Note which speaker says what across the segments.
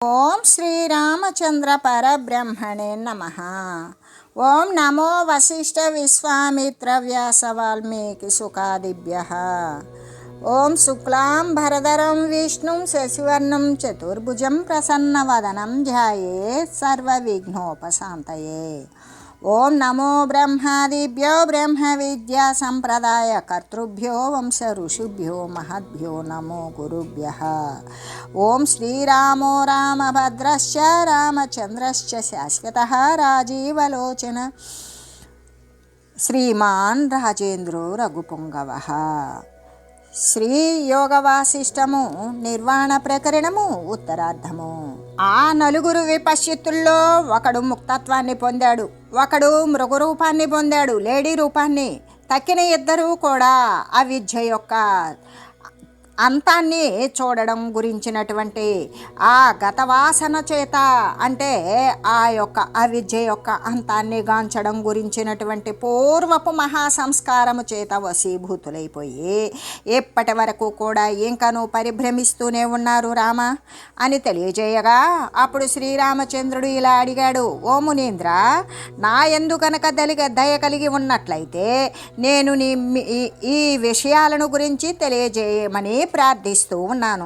Speaker 1: ఓం శ్రీరామచంద్ర పరబ్రహ్మణే నమః. ఓం నమో వశిష్ఠ విశ్వామిత్ర వ్యాస వాల్మీకి సుఖాదిభ్యః. ఓం శుక్లాం భరధరం విష్ణుం శశివర్ణం చతుర్భుజం ప్రసన్నవదనం ధ్యాయేత్ సర్వవిఘ్నోపశాంతయే. ఓం నమో బ్రహ్మాదిభ్యో బ్రహ్మ విద్యా సంప్రదాయ కర్తృభ్యో వంశ ఋషిభ్యో మహద్భ్యో నమో గురుభ్యః. ఓం శ్రీరామో రామభద్రశ్చ రామచంద్రశ్చ శాశ్వతః రాజీవలోచన శ్రీమాన్ రాజేంద్రో రఘుపుంగవః. శ్రీ యోగ వాసిష్టము నిర్వాణ ప్రకరణము ఉత్తరార్ధము. ఆ నలుగురు విపశ్చిత్తుల్లో ఒకడు ముక్తత్వాన్ని పొందాడు, ఒకడు మృగరూపాన్ని పొందాడు, లేడీ రూపాన్ని. తక్కిన ఇద్దరు కూడా అవిద్య యొక్క అంతాన్ని చూడడం గురించినటువంటి ఆ గతవాసన చేత, అంటే ఆ యొక్క అవిద్య యొక్క అంతాన్ని గాంచడం గురించినటువంటి పూర్వపు మహాసంస్కారము చేత వశీభూతులైపోయి ఎప్పటి వరకు కూడా ఇంకనూ పరిభ్రమిస్తూనే ఉన్నారు రామ అని తెలియజేయగా, అప్పుడు శ్రీరామచంద్రుడు ఇలా అడిగాడు: ఓ మునీంద్ర, నా యందు కనుక దయ కలిగి ఉన్నట్లయితే నేను ఈ విషయాలను గురించి తెలియజేయమని ప్రార్థిస్తూ ఉన్నాను.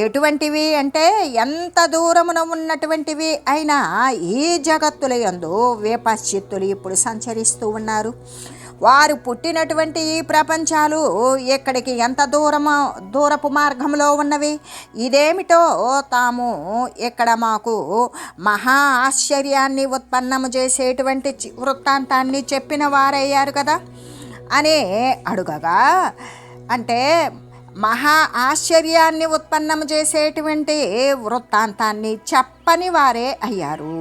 Speaker 1: ఎటువంటివి అంటే, ఎంత దూరమున ఉన్నటువంటివి అయినా ఈ జగత్తుల యందు విపశ్చిత్తులు ఇప్పుడు సంచరిస్తూ ఉన్నారు. వారు పుట్టినటువంటి ఈ ప్రపంచాలు ఎక్కడికి ఎంత దూరపు మార్గంలో ఉన్నవి. ఇదేమిటో తాము ఇక్కడ మాకు మహా ఆశ్చర్యాన్ని ఉత్పన్నము చేసేటువంటి వృత్తాంతాన్ని చెప్పిన వారయ్యారు కదా అని అడుగగా, అంటే మహా ఆశ్చర్యాన్ని ఉత్పన్నం చేసేటువంటి వృత్తాంతాన్ని చెప్పని వారే అయ్యారు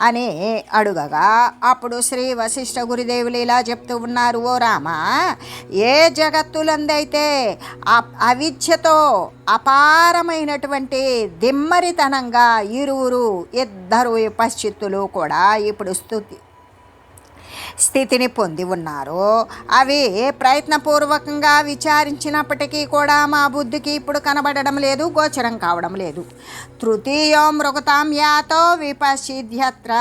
Speaker 1: అని అడుగగా, అప్పుడు శ్రీ వశిష్ఠ గురుదేవులు ఇలా చెప్తూ ఉన్నారు: ఓ రామ, ఏ జగత్తులందైతే అవిద్యతో అపారమైనటువంటి దిమ్మరితనంగా ఇద్దరు విపశ్చిత్తులు కూడా ఇప్పుడు స్థితిని పొంది ఉన్నారు, అవి ప్రయత్నపూర్వకంగా విచారించినప్పటికీ కూడా మా బుద్ధికి ఇప్పుడు కనబడడం లేదు, గోచరం కావడం లేదు. తృతీయో మృగతాం యాతో విపశ్చిద్యత్ర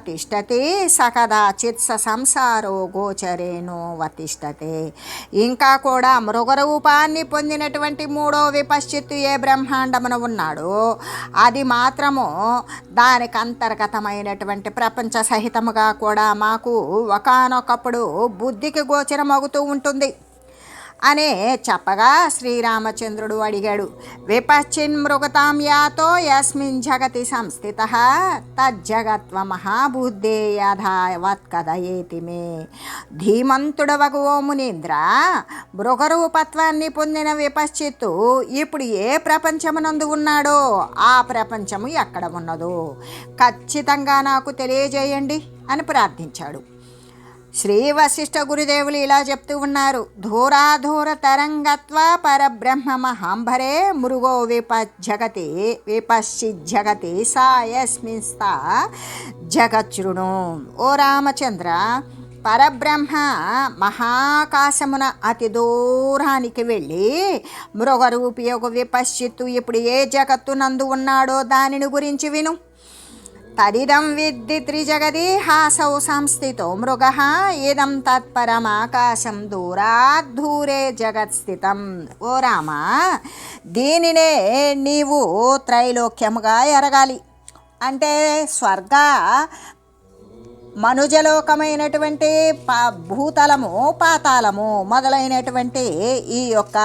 Speaker 1: తిష్టతి సకదాచిత్ సంసారో గోచరేణో వతిష్టతే. ఇంకా కూడా మృగరూపాన్ని పొందినటువంటి మూడో విపశ్చిత్తు ఏ బ్రహ్మాండమున ఉన్నాడో అది మాత్రము దానికి అంతర్గతమైనటువంటి ప్రపంచ సహితముగా కూడా మాకు ఒకానొకప్పుడు బుద్ధికి గోచరమవుతూ ఉంటుంది అని చెప్పగా, శ్రీరామచంద్రుడు అడిగాడు: విపశ్చిన్ మృగతాం యాతో యస్మిన్ జగతి సంస్థితః తజ్జగత్వ మహాబుద్ధే యథావత్ కథయేతి మే. ధీమంతుడవగు ఓ మునీంద్ర, మృగరూపత్వాన్ని పొందిన విపశ్చిత్తు ఇప్పుడు ఏ ప్రపంచమునందు ఉన్నాడో ఆ ప్రపంచము ఎక్కడ ఉన్నదో ఖచ్చితంగా నాకు తెలియజేయండి అని ప్రార్థించాడు. శ్రీ వశిష్ఠ గురుదేవులు ఇలా చెప్తూ ఉన్నారు: ధూరాధూర తరంగత్వ పరబ్రహ్మ మహాంబరే మృగో విపశ్చిజ్జగతి సాయస్మిన్స్థా జగచ్రుణు. ఓ రామచంద్ర, పరబ్రహ్మ మహాకాశమున అతి దూరానికి వెళ్ళి మృగరూపి యొక్క విపశ్చిత్తు ఇప్పుడు ఏ జగత్తునందు ఉన్నాడో దానిని గురించి విను. తదిదం విద్ధి త్రిజగది హాసౌ సంస్థితో మృగః ఇదం తత్పరమాకాశం దూరాద్ధూరే జగత్స్థితం. ఓ రామ, దీనినే నీవు త్రైలోక్యముగా ఎరగాలి. అంటే స్వర్గ మనుజలోకమైనటువంటి భూతలము, పాతాళము మొదలైనటువంటి ఈ యొక్క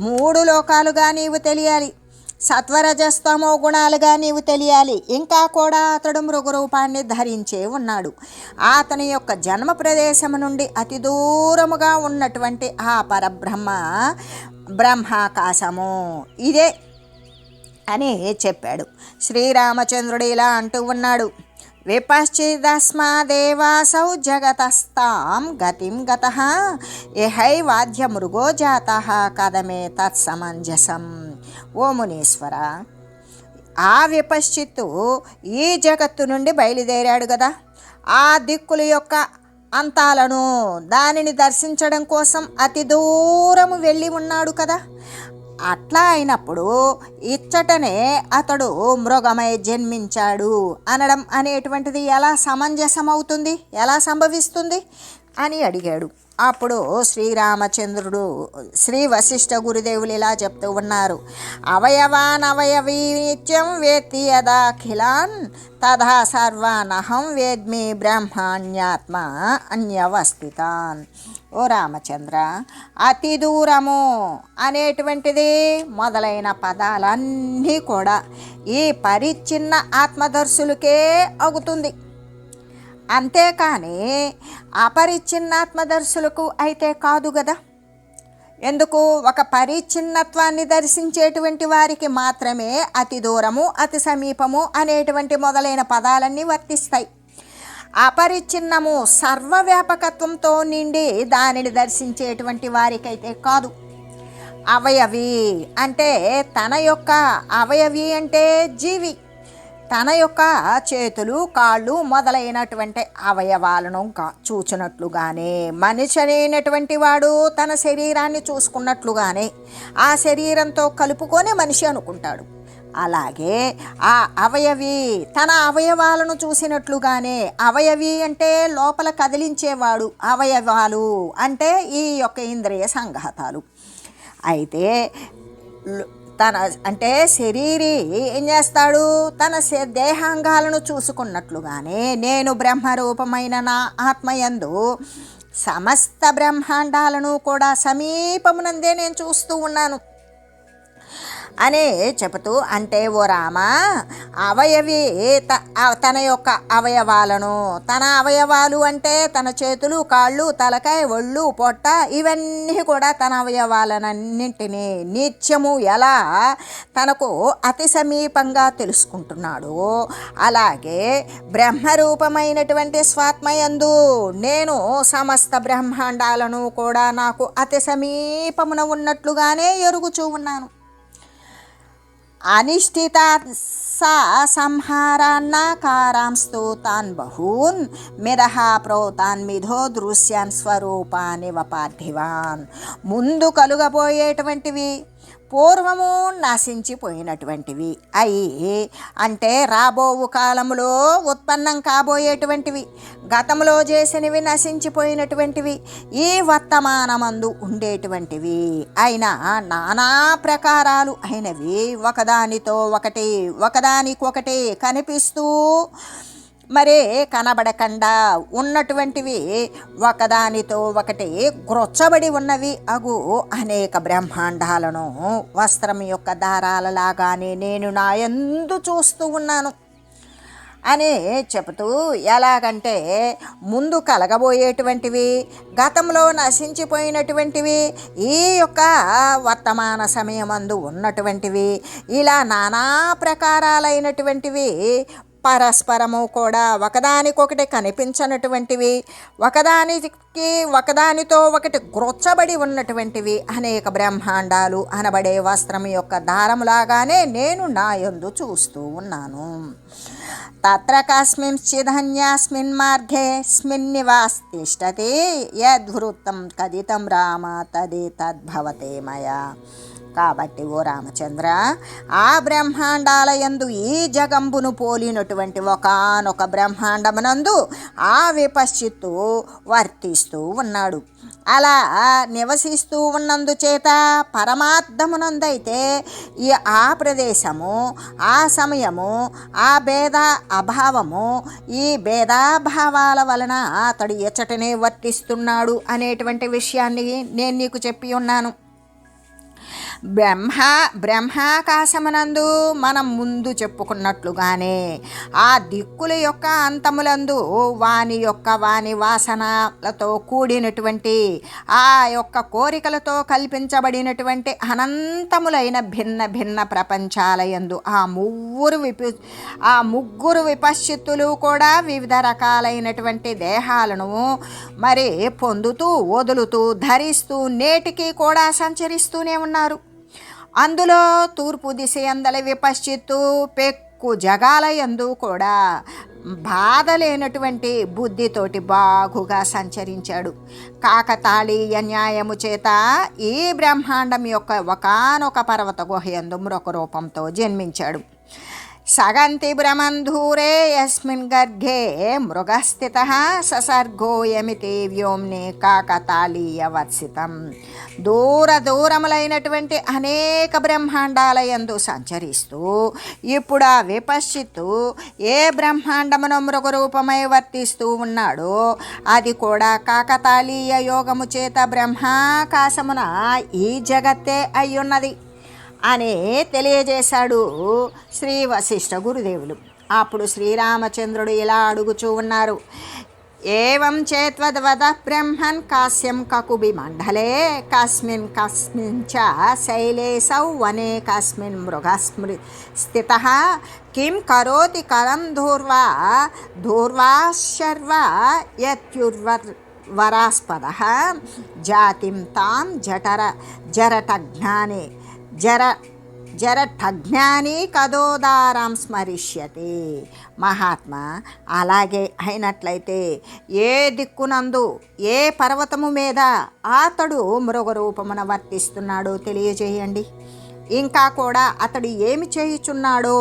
Speaker 1: మూడు లోకాలుగా నీవు తెలియాలి. సత్వరజస్తమో గుణాలుగా నీవు తెలియాలి. ఇంకా కూడా అతడు మృగరూపాన్ని ధరించే ఉన్నాడు. అతని యొక్క జన్మ ప్రదేశము నుండి అతి దూరముగా ఉన్నటువంటి ఆ బ్రహ్మాకాశము ఇదే అని చెప్పాడు. శ్రీరామచంద్రుడు ఇలా అంటూ ఉన్నాడు: విపశ్చిదస్మాదేవాసౌ జగతస్తాం గతిం గతః యహైవాద్య మృగో జాతః కదమే తత్సమంజసం. ఓ మునీశ్వర, ఆ విపశ్చిత్తు ఈ జగత్తు నుండి బయలుదేరాడు కదా, ఆ దిక్కుల యొక్క అంతాలను దానిని దర్శించడం కోసం అతి దూరము వెళ్ళి ఉన్నాడు కదా. అట్లా అయినప్పుడు ఇచ్చటనే అతడు మృగమై జన్మించాడు అనడం అనేటువంటిది ఎలా సమంజసం అవుతుంది, ఎలా సంభవిస్తుంది అని అడిగాడు. అప్పుడు శ్రీరామచంద్రుడు శ్రీ వశిష్ఠ గురుదేవులు ఇలా చెప్తూ ఉన్నారు. అవయవాన్ అవయవీ నిత్యం వేత్తి యదాఖిలాన్ తథా సర్వానహం వేద్మి బ్రహ్మాణ్యాత్మ అన్యవస్థితాన్. ఓ రామచంద్ర, అతి దూరము అనేటువంటిది మొదలైన పదాలన్నీ కూడా ఈ పరిచ్ఛిన్న ఆత్మదర్శులకే అగుతుంది. అంతేకాని అపరిచ్ఛిన్నాత్మదర్శులకు అయితే కాదు కదా. ఎందుకు? ఒక పరిచ్ఛిన్నత్వాన్ని దర్శించేటువంటి వారికి మాత్రమే అతి దూరము, అతి సమీపము అనేటువంటి మొదలైన పదాలన్నీ వర్తిస్తాయి. అపరిచ్ఛిన్నము సర్వవ్యాపకత్వంతో నిండి దానిని దర్శించేటువంటి వారికైతే కాదు. అవయవి అంటే తన యొక్క, అవయవి అంటే జీవి, తన యొక్క చేతులు కాళ్ళు మొదలైనటువంటి అవయవాలను చూచినట్లుగానే మనిషి అయినటువంటి వాడు తన శరీరాన్ని చూసుకున్నట్లుగానే ఆ శరీరంతో కలుపుకొని మనిషి అనుకుంటాడు. అలాగే ఆ అవయవి తన అవయవాలను చూసినట్లుగానే, అవయవి అంటే లోపల కదిలించేవాడు, అవయవాలు అంటే ఈ యొక్క ఇంద్రియ సంఘాతాలు. అయితే తన అంటే శరీరి ఏం చేస్తాడు? తన దేహాంగాలను చూసుకున్నట్లుగానే నేను బ్రహ్మరూపమైన నా ఆత్మయందు సమస్త బ్రహ్మాండాలను కూడా సమీపమునందే నేను చూస్తూ ఉన్నాను అని చెబుతూ, అంటే ఓ రామ, అవయవి తన యొక్క అవయవాలను, తన అవయవాలు అంటే తన చేతులు కాళ్ళు తలకాయ ఒళ్ళు పొట్ట ఇవన్నీ కూడా తన అవయవాలన్నింటినీ నిత్యము ఎలా తనకు అతి సమీపంగా తెలుసుకుంటున్నాడు, అలాగే బ్రహ్మరూపమైనటువంటి స్వాత్మయందు నేను సమస్త బ్రహ్మాండాలను కూడా నాకు అతి సమీపమున ఉన్నట్లుగానే ఎరుగుచూ ఉన్నాను. అనిష్ఠిత సంహారాన్నాకారాంస్తు తాన్ బహూన్ మిరహ ప్రోతాన్ మిథో దృశ్యాన్ స్వరూపాని వపార్థివాన్. ముందు కలుగబోయేటువంటివి పూర్వము నశించిపోయినటువంటివి అయి, అంటే రాబోవు కాలములో ఉత్పన్నం కాబోయేటువంటివి, గతంలో చేసినవి నశించిపోయినటువంటివి, ఈ వర్తమానమందు ఉండేటువంటివి అయినా నానా ప్రకారాలు అయినవి ఒకదానితో ఒకటి, ఒకదానికొకటి కనిపిస్తూ మరే కనబడకుండా ఉన్నటువంటివి, ఒకదానితో ఒకటి గ్రొచ్చబడి ఉన్నవి అగు అనేక బ్రహ్మాండాలను వస్త్రం యొక్క దారాలలాగానే నేను నా యందు చూస్తూ ఉన్నాను అని చెబుతూ, ఎలాగంటే ముందు కలగబోయేటువంటివి, గతంలో నశించిపోయినటువంటివి, ఈ యొక్క వర్తమాన సమయమందు ఉన్నటువంటివి, ఇలా నానా ప్రకారాలైనటువంటివి పరస్పరము కూడా ఒకదానికొకటి కనిపించనటువంటివి, ఒకదానితో ఒకటి గ్రొచ్చబడి ఉన్నటువంటివి అనేక బ్రహ్మాండాలు అనబడే వస్త్రం యొక్క దారములాగానే నేను నా యందు చూస్తూ ఉన్నాను. తత్ర కస్మింశ్చిదన్యస్మిన్ మార్గే స్మిన్నివాస్తిష్టతి యద్వృత్తం కథితం రామ తదేతద్భవతే మయా. కాబట్టి ఓ రామచంద్ర, ఆ బ్రహ్మాండాలయందు ఈ జగంబును పోలినటువంటి ఒకానొక బ్రహ్మాండమునందు ఆ విపశ్చిత్తు వర్తిస్తూ ఉన్నాడు. అలా నివసిస్తూ ఉన్నందుచేత పరమార్థమునందైతే ఈ ఆ ప్రదేశము, ఆ సమయము, ఆ భేద అభావము, ఈ భేదాభావాల వలన అతడు ఎచ్చటనే వర్తిస్తున్నాడు అనేటువంటి విషయాన్ని నేను నీకు చెప్పి ఉన్నాను. బ్రహ్మాకాశమునందు మనం ముందు చెప్పుకున్నట్లుగానే ఆ దిక్కుల యొక్క అంతములందు వాని వాసనలతో కూడినటువంటి ఆ యొక్క కోరికలతో కల్పించబడినటువంటి అనంతములైన భిన్న భిన్న ప్రపంచాలయందు ఆ ముగ్గురు విపశ్చిత్తులు కూడా వివిధ రకాలైనటువంటి దేహాలను మరి పొందుతూ వదులుతూ ధరిస్తూ నేటికి కూడా సంచరిస్తూనే ఉన్నారు. అందులో తూర్పు దిశ యందలి విపశ్చిత్తు ముక్కు జగాల యందు కూడా బాధ లేనటువంటి బుద్ధితోటి బాగుగా సంచరించాడు. కాకతాళీయ న్యాయము చేత ఈ బ్రహ్మాండం యొక్క ఒకానొక పర్వత గుహయందు మరొక రూపంతో జన్మించాడు. సగంతి భ్రమంధూరే యస్మిన్ గర్భే మృగస్థితః ససర్గోయమితి వ్యోమ్ని కాకతాళీయవర్సితం. దూరములైనటువంటి అనేక బ్రహ్మాండాలయందు సంచరిస్తూ ఇప్పుడు ఆ విపశ్చిత్తు ఏ బ్రహ్మాండమును మృగరూపమై వర్తిస్తూ ఉన్నాడో అది కూడా కాకతాళీయ యోగము చేత బ్రహ్మాకాశమున ఈ జగత్తే అయ్యున్నది అని తెలియజేశాడు శ్రీ వశిష్ఠ గురుదేవులు. అప్పుడు శ్రీరామచంద్రుడు ఇలా అడుగుచూ ఉన్నారు. ఏవం చేత్వద్వద బ్రహ్మన్ కాశ్యం కకుబి మండలే కస్మిన్ చ శైలేశౌ వనే కస్మిన్ మృగస్మృ స్థితః కిం కరోతి కలం ధూర్వాశర్వ యత్యుర్వరాస్పదః జాతిం తాం జరఠజ్ఞాని కదోదారం స్మరిష్యతే. మహాత్మా, అలాగే అయినట్లయితే ఏ దిక్కునందు ఏ పర్వతము మీద అతడు మృగరూపమున వర్తిస్తున్నాడో తెలియజేయండి. ఇంకా కూడా అతడు ఏమి చేయుచున్నాడో,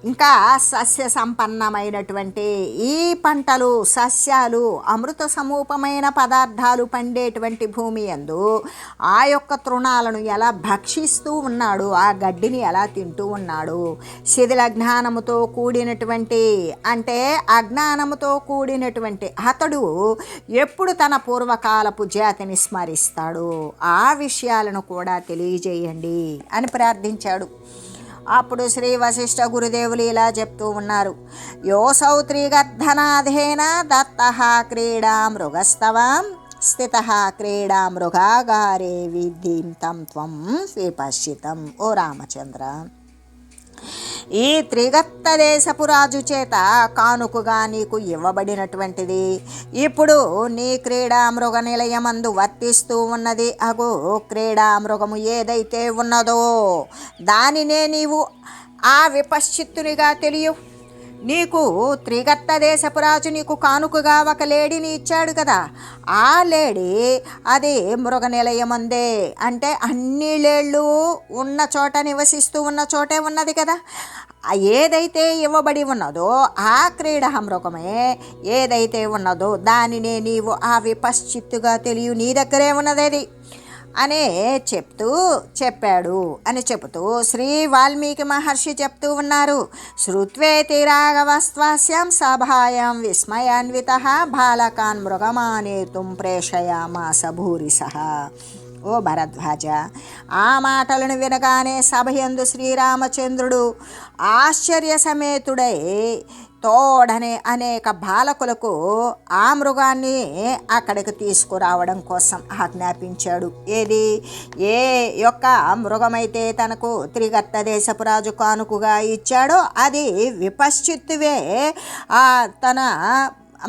Speaker 1: ఇంకా సస్య సంపన్నమైనటువంటి ఈ పంటలు సస్యాలు అమృత సమూపమైన పదార్థాలు పండేటువంటి భూమి యందు ఆ యొక్క తృణాలను ఎలా భక్షిస్తూ ఉన్నాడు, ఆ గడ్డిని ఎలా తింటూ ఉన్నాడు. శిథిల జ్ఞానముతో కూడినటువంటి అంటే అజ్ఞానముతో కూడినటువంటి అతడు ఎప్పుడు తన పూర్వకాలపు జాతిని స్మరిస్తాడు, ఆ విషయాలను కూడా తెలియజేయండి అని ప్రార్థించాడు. అప్పుడు శ్రీ వశిష్ఠ గురుదేవులు ఇలా చెప్తూ ఉన్నారు. యోసౌ త్రిగర్ధనాథేన దత్తః క్రీడా మృగస్తవాం స్థితః క్రీడా మృగాగారే విధిం తం త్వం విపశ్చితం. ఓ రామచంద్ర, ఈ త్రిగర్త దేశపు రాజు చేత కానుకగా నీకు ఇవ్వబడినటువంటిది ఇప్పుడు నీ క్రీడా మృగ నిలయమందు వర్తిస్తూ ఉన్నది. అగో క్రీడా మృగము ఏదైతే ఉన్నదో దానినే నీవు ఆ విపశ్చిత్తునిగా తెలియ. నీకు త్రిగర్త దేశపు రాజు నీకు కానుకగా ఒక లేడీని ఇచ్చాడు కదా, ఆ లేడీ అది మృగ నిలయమందే అంటే అన్ని లేళ్ళు ఉన్న చోట నివసిస్తూ ఉన్న చోటే ఉన్నది కదా. ఏదైతే ఇవ్వబడి ఉన్నదో ఆ క్రీడా మృగమే ఏదైతే ఉన్నదో దానినే నీవు ఆ విపశ్చిత్తుగా తెలియ, నీ దగ్గరే ఉన్నదేది అనే చెప్పాడు అని చెబుతూ శ్రీ వాల్మీకి మహర్షి చెప్తూ ఉన్నారు. శ్రుత్వేతి రాఘవస్వాస్యం సభాయాం విస్మయాన్వితః బాలకాన్ మృగమానేతుం ప్రేషయామాస భూరిసః. ఓ భరద్వాజ, ఆ మాటలను వినగానే సభయందు శ్రీరామచంద్రుడు ఆశ్చర్య సమేతుడై తోడనే అనేక బాలకులకు ఆ మృగాన్ని అక్కడికి తీసుకురావడం కోసం ఆజ్ఞాపించాడు. ఏది ఏ యొక్క మృగమైతే తనకు త్రిగర్త దేశపు రాజు కానుకగా ఇచ్చాడో అది విపశ్చిత్తువే తన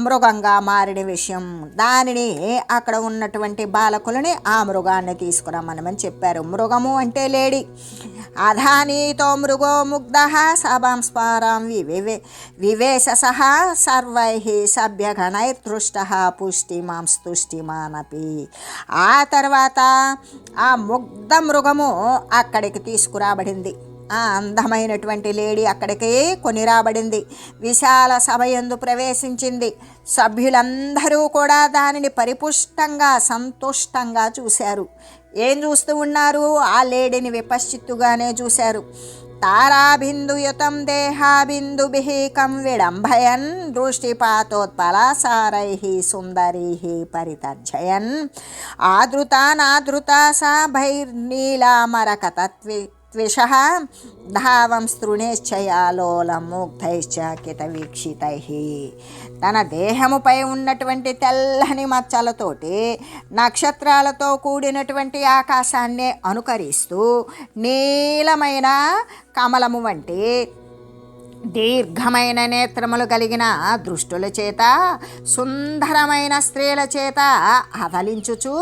Speaker 1: మృగంగా మారిన విషయం, దానిని అక్కడ ఉన్నటువంటి బాలకులని ఆ మృగాన్ని తీసుకురమ్మని చెప్పారు. మృగము అంటే లేడి. అధానీతో మృగో ముగ్ధ సభంస్పారాం వివేశసః సర్వైః సభ్యగణైర్దృష్ట పుష్టిమాంస్తుష్టిమానపి. ఆ తర్వాత ఆ ముగ్ధ మృగము అక్కడికి తీసుకురాబడింది. ఆ అందమైనటువంటి లేడీ అక్కడికి కొని రాబడింది. విశాల సభయందు ప్రవేశించింది. సభ్యులందరూ కూడా దానిని పరిపుష్టంగా సంతుష్టంగా చూశారు. ఏం చూస్తూ ఉన్నారు? ఆ లేడీని విపశ్చిత్తుగానే చూశారు. తారాబిందుయుతం దేహాబిందుభిః కం విడంభయన్ దృష్టిపాతోత్పలాసారైః సుందరైః పరితర్జయన్ ఆదృతానాదృతా సా భైర్నీలామరకతత్వి త్విషః ధావం స్తృణేశ్చయాలోలం ముగ్ధైశ్చ కితవీక్షితైః. తన దేహముపై ఉన్నటువంటి తెల్లని మచ్చలతోటి నక్షత్రాలతో కూడినటువంటి ఆకాశాన్ని అనుకరిస్తూ నీలమైన కమలము వంటి దీర్ఘమైన నేత్రములు కలిగిన దృష్టుల చేత సుందరమైన స్త్రీల చేత ఆదలించుచు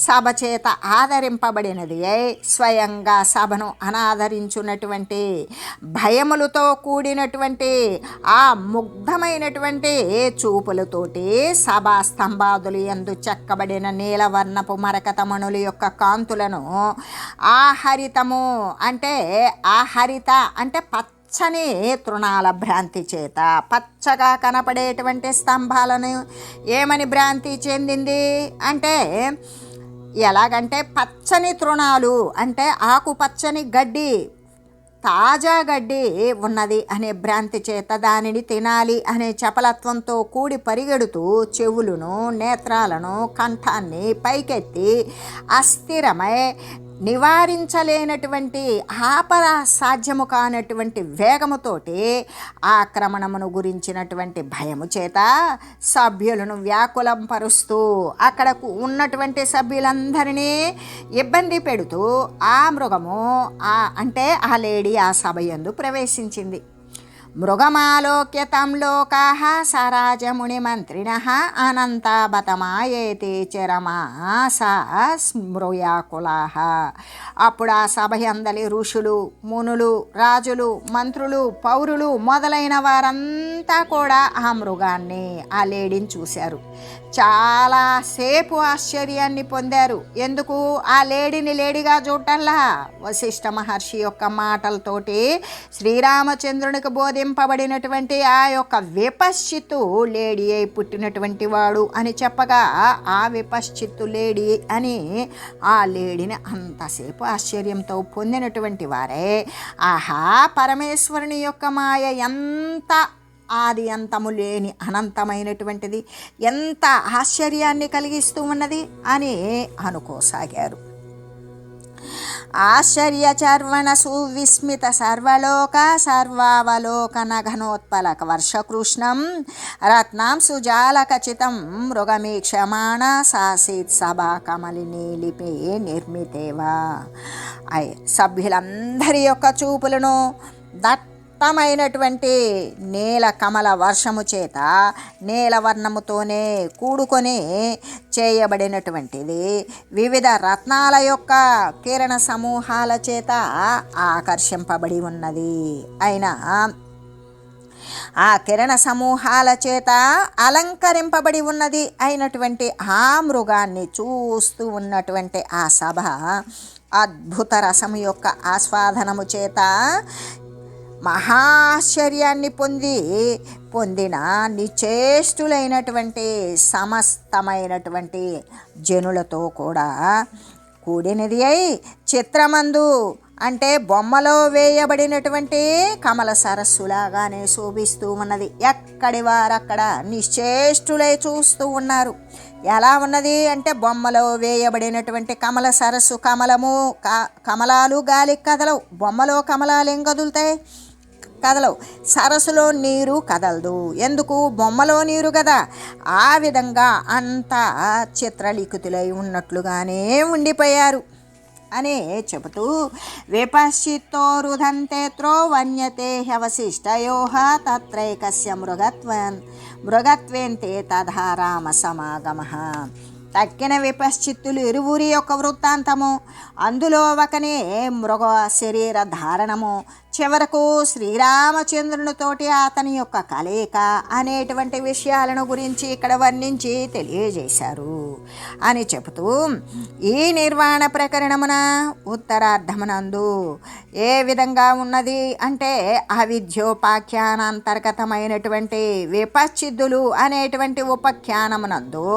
Speaker 1: సభ చేత ఆదరింపబడినది స్వయంగా సభను అనాదరించున్నటువంటి భయములతో కూడినటువంటి ఆ ముగ్ధమైనటువంటి చూపులతోటి సభా స్తంభాదులు యందు చెక్కబడిన నీలవర్ణపు మరకతమణుల యొక్క కాంతులను ఆహరితము అంటే ఆహరిత అంటే పచ్చని తృణాల భ్రాంతి చేత పచ్చగా కనపడేటువంటి స్తంభాలను ఏమని భ్రాంతి చెందింది అంటే ఎలాగంటే పచ్చని తృణాలు అంటే ఆకుపచ్చని గడ్డి తాజా గడ్డి ఉన్నది అనే భ్రాంతి చేత దానిని తినాలి అనే చపలత్వంతో కూడి పరిగెడుతూ చెవులను నేత్రాలను కంఠాన్ని పైకెత్తి అస్థిరమై నివారించలేనటువంటి ఆపర సాధ్యము కానటువంటి వేగముతోటి ఆక్రమణమును గురించినటువంటి భయము చేత సభ్యులను వ్యాకులం పరుస్తూ అక్కడకు ఉన్నటువంటి సభ్యులందరినీ ఇబ్బంది పెడుతూ ఆ మృగము అంటే ఆ లేడీ ఆ సభ యందు ప్రవేశించింది. మృగమాలోక్య తం లోకాః సరాజమునిమంత్రిణః అనంతాబతమాయేతి చరమాసా స్మృయాకులాః. అప్పుడు ఆ సభయందలి ఋషులు మునులు రాజులు మంత్రులు పౌరులు మొదలైన వారంతా కూడా ఆ మృగాన్ని ఆ లేడీని చూశారు. చాలాసేపు ఆశ్చర్యాన్ని పొందారు. ఎందుకు? ఆ లేడీని లేడీగా చూడటంలా వశిష్ఠ మహర్షి యొక్క మాటలతోటి శ్రీరామచంద్రునికి బోధింపబడినటువంటి ఆ యొక్క విపశ్చిత్తు లేడీ అయి పుట్టినటువంటి వాడు అని చెప్పగా ఆ విపశ్చిత్తు లేడీ అని ఆ లేడీని అంతసేపు ఆశ్చర్యంతో పొందినటువంటి వారే ఆహా పరమేశ్వరుని యొక్క మాయ ఎంత ఆది అంతము లేని అనంతమైనటువంటిది, ఎంత ఆశ్చర్యాన్ని కలిగిస్తూ ఉన్నది అని అనుకోసాగారు. ఆశ్చర్యచర్వణ సువిస్మిత సర్వలోక సర్వావలోకన ఘనోత్పలక వర్షకృష్ణం రత్నాంశుజాలకచితం మృగమీక్షమాణ సాసీత్ సభా కమలిని లిపి నిర్మితేవా. సభ్యులందరి యొక్క చూపులను దట్టమైనటువంటి నీల కమల వర్షము చేత నీలవర్ణముతోనే కూడుకొని చేయబడినటువంటిది వివిధ రత్నాల యొక్క కిరణ సమూహాల చేత ఆకర్షింపబడి ఉన్నది. అయినా ఆ కిరణ సమూహాల చేత అలంకరింపబడి ఉన్నది అయినటువంటి ఆ మృగాన్ని చూస్తూ ఉన్నటువంటి ఆ సభ అద్భుత రసము యొక్క ఆస్వాదనము చేత మహాశ్చర్యాన్ని పొందిన నిచేష్టులైనటువంటి సమస్తమైనటువంటి జనులతో కూడా కూడినది అయి చిత్రమందు అంటే బొమ్మలో వేయబడినటువంటి కమల సరస్సులాగానే శోభిస్తూ ఉన్నది. ఎక్కడి వారక్కడ నిశ్చేష్టులై చూస్తూ ఉన్నారు. ఎలా ఉన్నది అంటే బొమ్మలో వేయబడినటువంటి కమల సరస్సు. కమలాలు గాలికి కదలవు. బొమ్మలో కమలాలు ఏం కదులుతాయి? కదలవు. సరస్సులో నీరు కదలదు. ఎందుకు? బొమ్మలో నీరు కదా. ఆ విధంగా అంతా చిత్రలిఖితులై ఉన్నట్లుగానే ఉండిపోయారు అని చెబుతూ విపశ్చిత్తో రుదంతేత్రో వన్యతే హ్యవశిష్టయోః తత్రైకస్య మృగత్వేంతే తథా రామ సమాగమః. తక్కిన విపశ్చిత్తులు ఇరువురి యొక్క వృత్తాంతము, అందులో ఒకనే మృగ శరీర ధారణము, చివరకు శ్రీరామచంద్రునితోటి అతని యొక్క కలయిక అనేటువంటి విషయాలను గురించి ఇక్కడ వర్ణించి తెలియజేశారు అని చెబుతూ ఈ నిర్వాణ ప్రకరణమున ఉత్తరార్ధమునందు ఏ విధంగా ఉన్నది అంటే అవిద్యోపాఖ్యానాంతర్గతమైనటువంటి విపశ్చిద్దులు అనేటువంటి ఉపఖ్యానమునందు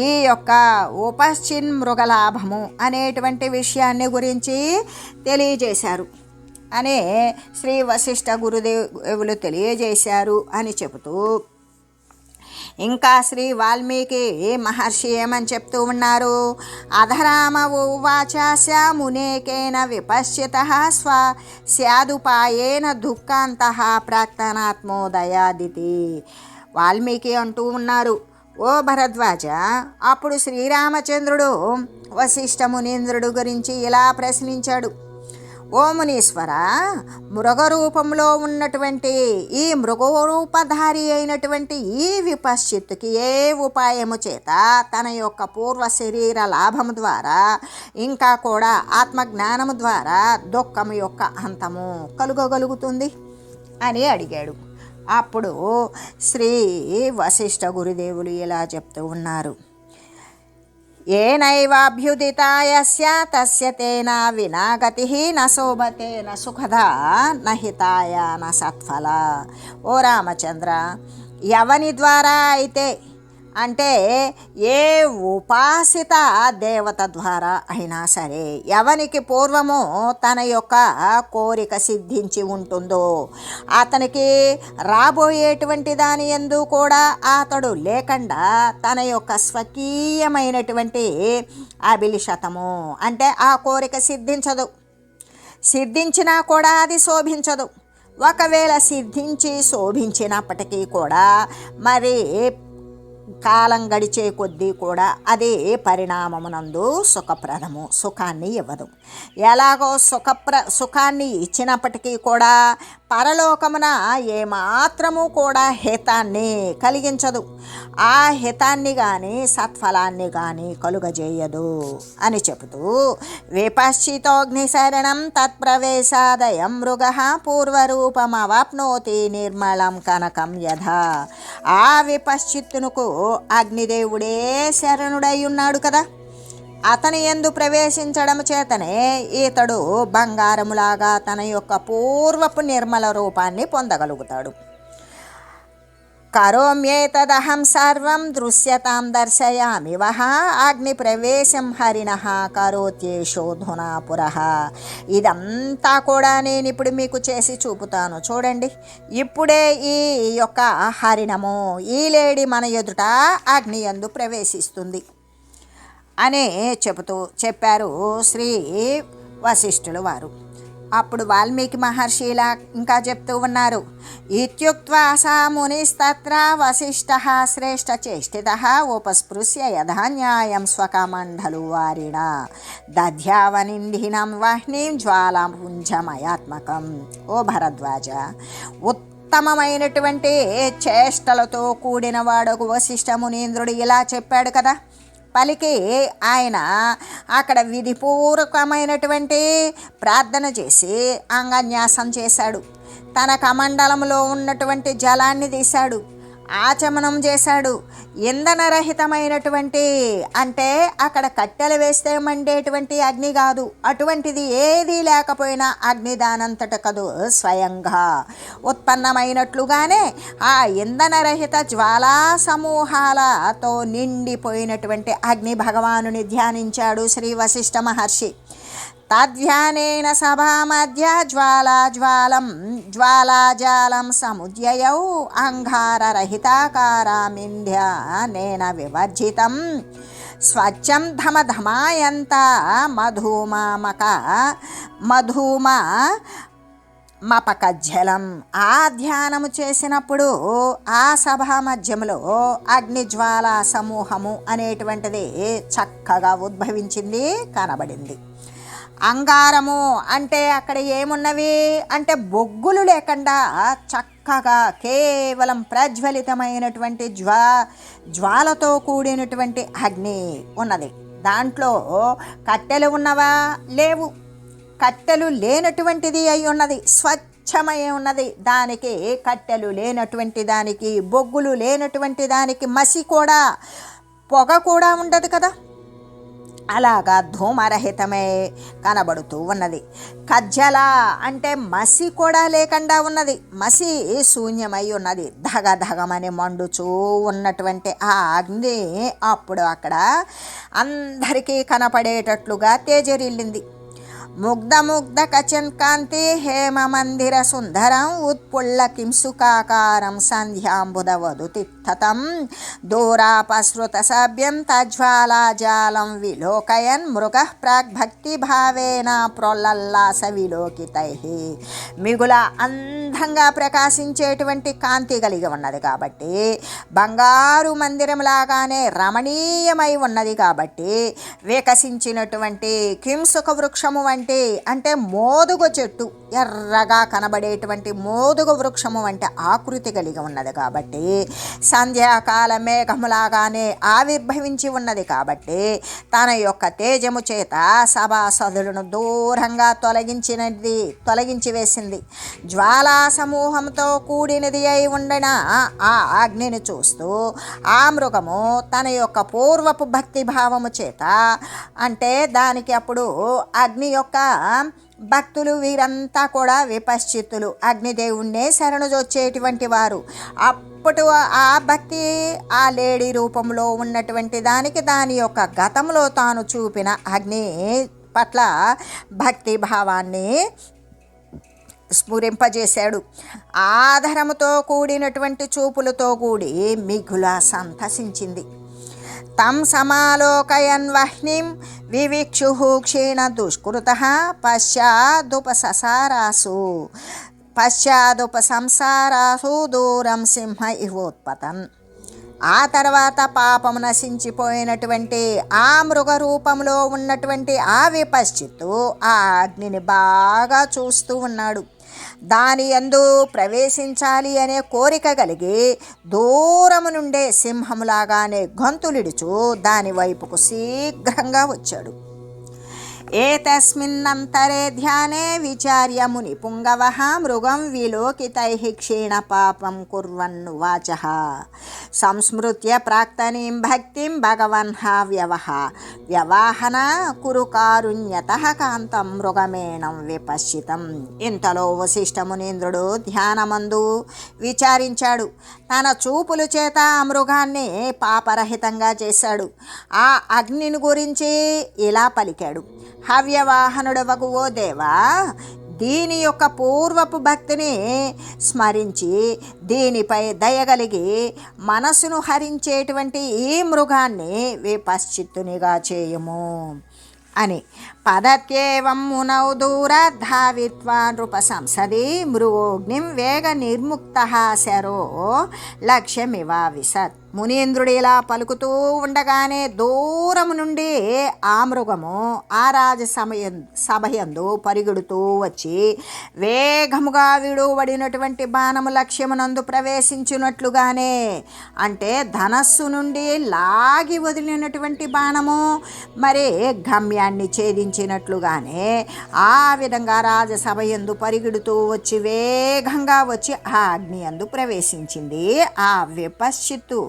Speaker 1: ఈ యొక్క ఉపశ్చిన్ మృగలాభము అనేటువంటి విషయాన్ని గురించి తెలియజేశారు అనే శ్రీ వశిష్ఠ గురుదేవులు తెలియజేశారు అని చెబుతూ ఇంకా శ్రీ వాల్మీకి మహర్షి ఏమని చెప్తూ ఉన్నారు? అధరామ ఉవాచ మునేకేన విపశ్చితః స్యాదుపాయేన దుఃఖాంతః ప్రాక్తనాత్మోదయాదితి. వాల్మీకి అంటూ ఉన్నారు, ఓ భరద్వాజ, అప్పుడు శ్రీరామచంద్రుడు వశిష్ఠ మునీంద్రుడు గురించి ఇలా ప్రశ్నించాడు. ఓ మునీశ్వర, మృగరూపంలో ఉన్నటువంటి ఈ మృగరూపధారి అయినటువంటి ఈ విపశ్చిత్తుకి ఏ ఉపాయము చేత తన యొక్క పూర్వ శరీర లాభము ద్వారా ఇంకా కూడా ఆత్మజ్ఞానము ద్వారా దుఃఖము యొక్క అంతము కలుగగలుగుతుంది అని అడిగాడు. అప్పుడు శ్రీ వశిష్ఠ గురుదేవులు ఇలా చెప్తూ ఉన్నారు. ఏనైవాభ్యుదితాయస్య తస్య తేన వినా గతి న శోభతే న సుఖదా నహితాయ న సత్ఫల. ఓ రామచంద్ర, ఎవని ద్వారా అయితే అంటే ఏ ఉపాసిత దేవత ద్వారా అయినా సరే ఎవనికి పూర్వము తన యొక్క కోరిక సిద్ధించి ఉంటుందో అతనికి రాబోయేటువంటి దాని యందు కూడా అతడు లేకుండా తన యొక్క స్వకీయమైనటువంటి అభిలిషతము అంటే ఆ కోరిక సిద్ధించదు. సిద్ధించినా కూడా అది శోభించదు. ఒకవేళ సిద్ధించి శోభించినప్పటికీ కూడా మరి కాలం గడిచే కొద్దీ కూడా అదే పరిణామమునందు సుఖప్రదము, సుఖాన్ని ఇవ్వదు. ఎలాగో సుఖాన్ని ఇచ్చినప్పటికీ కూడా పరలోకమున ఏమాత్రము కూడా హితాన్ని కలిగించదు. ఆ హితాన్ని కానీ సత్ఫలాన్ని కానీ కలుగజేయదు అని చెబుతూ విపశ్చితోగ్నిశరణం తత్ప్రవేశాదయం మృగ పూర్వరూపమవాప్నోతి నిర్మలం కనకం యథా. ఆ విపశ్చిత్తునుకు అగ్నిదేవుడే శరణుడై ఉన్నాడు కదా. అతని యందు ప్రవేశించడం చేతనే ఇతడు బంగారములాగా తన యొక్క పూర్వపు నిర్మల రూపాన్ని పొందగలుగుతాడు. కరోమ్యేతదహం సర్వం దృశ్యతాం దర్శయామి వహ అగ్ని ప్రవేశం హరిణః కరోత్యేషోధునా పురః. ఇదంతా కూడా నేను ఇప్పుడు మీకు చేసి చూపుతాను, చూడండి. ఇప్పుడే ఈ యొక్క హరిణము ఈ లేడి మన ఎదుట అగ్ని యందు ప్రవేశిస్తుంది అని చెప్పారు శ్రీ వశిష్ఠుల వారు. అప్పుడు వాల్మీకి మహర్షి ఇలా ఇంకా చెప్తూ ఉన్నారు. ఇత్యుక్త్వా సా మునిస్తత్ర వశిష్ఠః శ్రేష్ఠ చేష్టితః ఉపస్పృశ్య యథా న్యాయం స్వకమండలు వారిణ దధ్యావనిందినం వహ్నిం జ్వాలాపుంజమయాత్మకం. ఓ భరద్వాజ, ఉత్తమమైనటువంటి చేష్టలతో కూడిన వాడు వశిష్ఠ మునీంద్రుడు ఇలా చెప్పాడు కదా. పలికి ఆయన అక్కడ విధిపూర్వకమైనటువంటి ప్రార్థన చేసి అంగన్యాసం చేశాడు. తన కమండలంలో ఉన్నటువంటి జలాన్ని తీశాడు, ఆచమనం చేశాడు. ఇంధనరహితమైనటువంటి అంటే అక్కడ కట్టెలు వేస్తే మండేటువంటి అగ్ని కాదు, అటువంటిది ఏదీ లేకపోయినా అగ్ని దానంతట కదు స్వయంగా ఉత్పన్నమైనట్లుగానే ఆ ఇంధనరహిత జ్వాలా సమూహాలతో నిండిపోయినటువంటి అగ్ని భగవానుని ధ్యానించాడు శ్రీ వశిష్ఠ మహర్షి. తద్ధ్యానేన సభా మధ్య జ్వాలాజాలం సముద్యయౌ అంగారరహితాకారామింధ్యానేన వివర్జితం స్వచ్ఛం ధమధమాయంత మపకజ్జలం. ఆ ధ్యానము చేసినప్పుడు ఆ సభా మధ్యములో అగ్నిజ్వాల సమూహము అనేటువంటిది చక్కగా ఉద్భవించింది, కనబడింది. అంగారము అంటే అక్కడ ఏమున్నవి అంటే బొగ్గులు లేకుండా చక్కగా కేవలం ప్రజ్వలితమైనటువంటి జ్వాలతో కూడినటువంటి అగ్ని ఉన్నది. దాంట్లో కట్టెలు ఉన్నవా? లేవు. కట్టెలు లేనటువంటిది అయి ఉన్నది, స్వచ్ఛమై ఉన్నది. దానికి కట్టెలు లేనటువంటి దానికి, బొగ్గులు లేనటువంటి దానికి మసి కూడా, పొగ కూడా ఉండదు కదా. అలాగా ధూమరహితమే కనబడుతూ ఉన్నది. కజ్జల అంటే మసి కూడా లేకుండా ఉన్నది, మసి శూన్యమై ఉన్నది. ధగధగమని మండుచూ ఉన్నటువంటి ఆ అగ్ని అప్పుడు అక్కడ అందరికీ కనపడేటట్లుగా తేజరిల్లింది. ముగ్ధ కచన్ కాంతి హేమ మందిర సుందరం ఉత్పుల్ల కింసుకాకారం సంధ్యాంబుదవదు తిష్టతం దూరాపసృత సభ్యం తజ్వాలాజాలం విలోకయన్ మృగ ప్రాగ్భక్తి భావేన ప్రొల్లల్లాస విలోకితై. మిగుల అందంగా ప్రకాశించేటువంటి కాంతి కలిగి ఉన్నది కాబట్టి, బంగారు మందిరంలాగానే రమణీయమై ఉన్నది కాబట్టి, వికసించినటువంటి కింసుక వృక్షము వంటి, అంటే మోదుగ చెట్టు, ఎర్రగా కనబడేటువంటి మోదుగ వృక్షము వంటి ఆకృతి కలిగి ఉన్నది కాబట్టి, సంధ్యాకాల మేఘములాగానే ఆవిర్భవించి ఉన్నది కాబట్టి, తన యొక్క తేజము చేత సభాసదులను దూరంగా తొలగించి వేసింది. జ్వాలా సమూహంతో కూడినది అయి ఉండిన ఆ అగ్నిని చూస్తూ ఆ మృగము తన యొక్క పూర్వపు భక్తి భావము చేత, అంటే దానికి అప్పుడు అగ్ని యొక్క భక్తులు వీరంతా కూడా విపశ్చిత్తులు, అగ్నిదేవుణ్ణే శరణుజొచ్చేటువంటి వారు. అప్పటి ఆ భక్తి ఆ లేడీ రూపంలో ఉన్నటువంటి దానికి దాని యొక్క గతంలో తాను చూపిన అగ్ని పట్ల భక్తి భావాన్ని స్ఫురింపజేశాడు. ఆధారముతో కూడినటువంటి చూపులతో కూడి మిగుల సంతసించింది. తం సమాలోకయన్ వహ్నిం వివిక్షు క్షీణ దుష్కృతః పశ్చాదుపసంసారాసు దూరం సింహ ఇవోత్పతన్. ఆ తర్వాత పాపము నశించిపోయినటువంటి ఆ మృగ రూపంలో ఉన్నటువంటి ఆ విపశ్చిత్తు ఆ అగ్నిని బాగా చూస్తూ ఉన్నాడు. దాని యందు ప్రవేశించాలి అనే కోరిక కలిగి దూరము నుండే సింహములాగానే గొంతులిడుచు దాని వైపుకు శీఘ్రంగా వచ్చాడు. ఏతస్మిన్నంతరే ధ్యానే విచార్య ముని పుంగవః మృగం విలోకితైః క్షీణ పాపం కుర్వన్ వాచః సంస్మృత్య ప్రాక్తనీం భక్తిం భగవన్ః వ్యవాహన కురు కారుణ్యతః కాంతం మృగమేణం విపశ్చితం. ఇంతలో వశిష్ఠ మునీంద్రుడు ధ్యానమందు విచారించాడు. తన చూపుల చేత ఆ మృగాన్ని పాపరహితంగా చేశాడు. ఆ అగ్నిని గురించి ఇలా పలికాడు: హవ్యవాహనుడవగు ఓ దేవా, దీని యొక్క పూర్వపు భక్తిని స్మరించి దీనిపై దయగలిగి మనసును హరించేటువంటి ఈ మృగాన్ని విపశ్చిత్తునిగా చేయుము అని. పదత్యేవం మునౌ దూర ధావిత్వా నృప సంసది మృగోగ్నిం వేగ నిర్ముక్తః శరో లక్ష్యమివావిశత్. మునీంద్రుడు ఇలా పలుకుతూ ఉండగానే దూరము నుండి ఆ మృగము ఆ రాజసభయందు పరిగెడుతూ వచ్చి వేగముగా విడువడినటువంటి బాణము లక్ష్యమునందు ప్రవేశించినట్లుగానే, అంటే ధనస్సు నుండి లాగి వదిలినటువంటి బాణము మరి గమ్యాన్ని ఛేదించినట్లుగానే ఆ విధంగా రాజసభయందు పరిగెడుతూ వచ్చి వేగంగా వచ్చి ఆ అగ్ని యందు ప్రవేశించింది ఆ విపశ్చిత్తు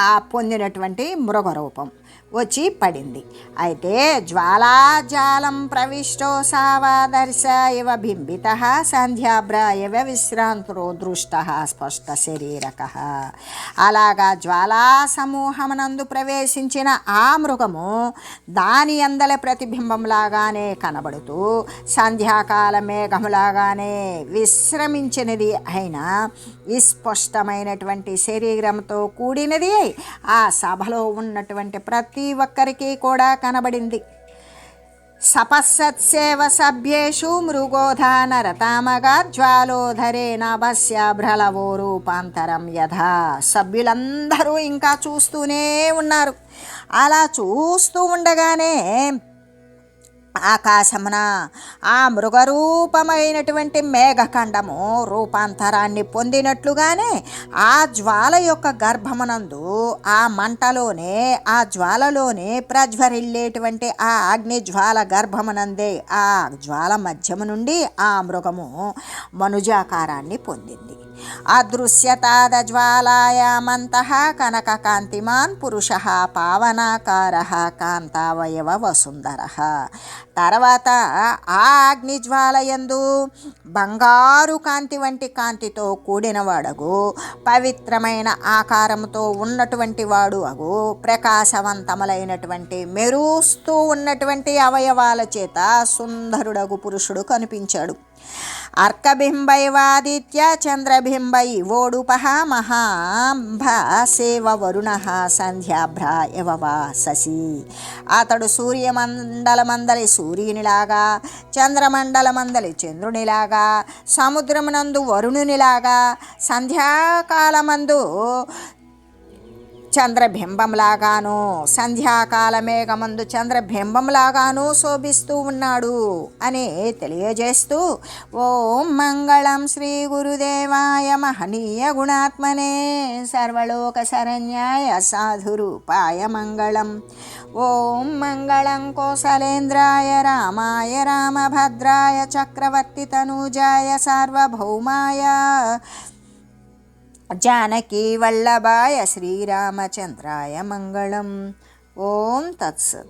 Speaker 1: ఆ పొందినటువంటి మృగరూపం వచ్చి పడింది. అయితే జ్వాలాజాలం ప్రవిష్టో సావాదర్శ ఇవ బింబిత సంధ్యాభ్ర ఇవ విశ్రాంతో దృష్ట స్పష్ట శరీరక. అలాగా జ్వాలా సమూహమునందు ప్రవేశించిన ఆ మృగము దాని అందల ప్రతిబింబంలాగానే కనబడుతూ సంధ్యాకాల మేఘములాగానే విశ్రమించినది అయిన విస్పష్టమైనటువంటి శరీరంతో కూడినది ఆ సభలో ఉన్నటువంటి ప్రతి ఒక్కరికి కూడా కనబడింది. సపస్సత్సేవ సభ్యేషు మృగోధానరతామగా జ్వాలోధరే నభస్య భ్రలవో రూపాంతరం యథా. సభ్యులందరూ ఇంకా చూస్తూనే ఉన్నారు. అలా చూస్తూ ఉండగానే ఆకాశమున ఆ మృగరూపమైనటువంటి మేఘఖండము రూపాంతరాన్ని పొందినట్లుగానే ఆ జ్వాల యొక్క గర్భమునందు ఆ మంటలోనే ఆ జ్వాలలోనే ప్రజ్వరిల్లేటువంటి ఆ అగ్ని జ్వాల గర్భమునందే ఆ జ్వాల మధ్యము నుండి ఆ మృగము మనుజాకారాన్ని పొందింది. అదృశ్యతాద జ్వాలాయామంతః కనక కాంతిమాన్ పురుషః పావనాకారః కాంతావయవ వసుందరః. తర్వాత ఆ అగ్నిజ్వాలయందు బంగారు కాంతి వంటి కాంతితో కూడినవాడగు పవిత్రమైన ఆకారంతో ఉన్నటువంటి వాడు అగు ప్రకాశవంతములైనటువంటి మెరుస్తూ ఉన్నటువంటి అవయవాల చేత సుందరుడగు పురుషుడు కనిపించాడు. అర్కబింబైవాదిత్య చంద్రబింబైవోడుపః మహాంభసేవ వరుణః సంధ్యాభ్ర యవవా శశి. అతడు సూర్యమండలమందలి సూర్యునిలాగా, చంద్రమండలమందలి చంద్రునిలాగా, సముద్రమునందు వరుణునిలాగా, సంధ్యాకాలమందు చంద్రబింబంలాగాను, సంధ్యాకాల మేఘమందు చంద్రబింబంలాగాను శోభిస్తూ ఉన్నాడు అని తెలియజేస్తూ, ఓం మంగళం శ్రీ గురుదేవాయ మహనీయ గుణాత్మనే సర్వలోక శరణ్యాయ సాధురూపాయ మంగళం. ఓం మంగళం కోసలేంద్రాయ రామాయ రామభద్రాయ చక్రవర్తి తనూజాయ సార్వభౌమాయ జానకీ వల్లభాయ శ్రీరామచంద్రాయ మంగళం. ఓం తత్సత్.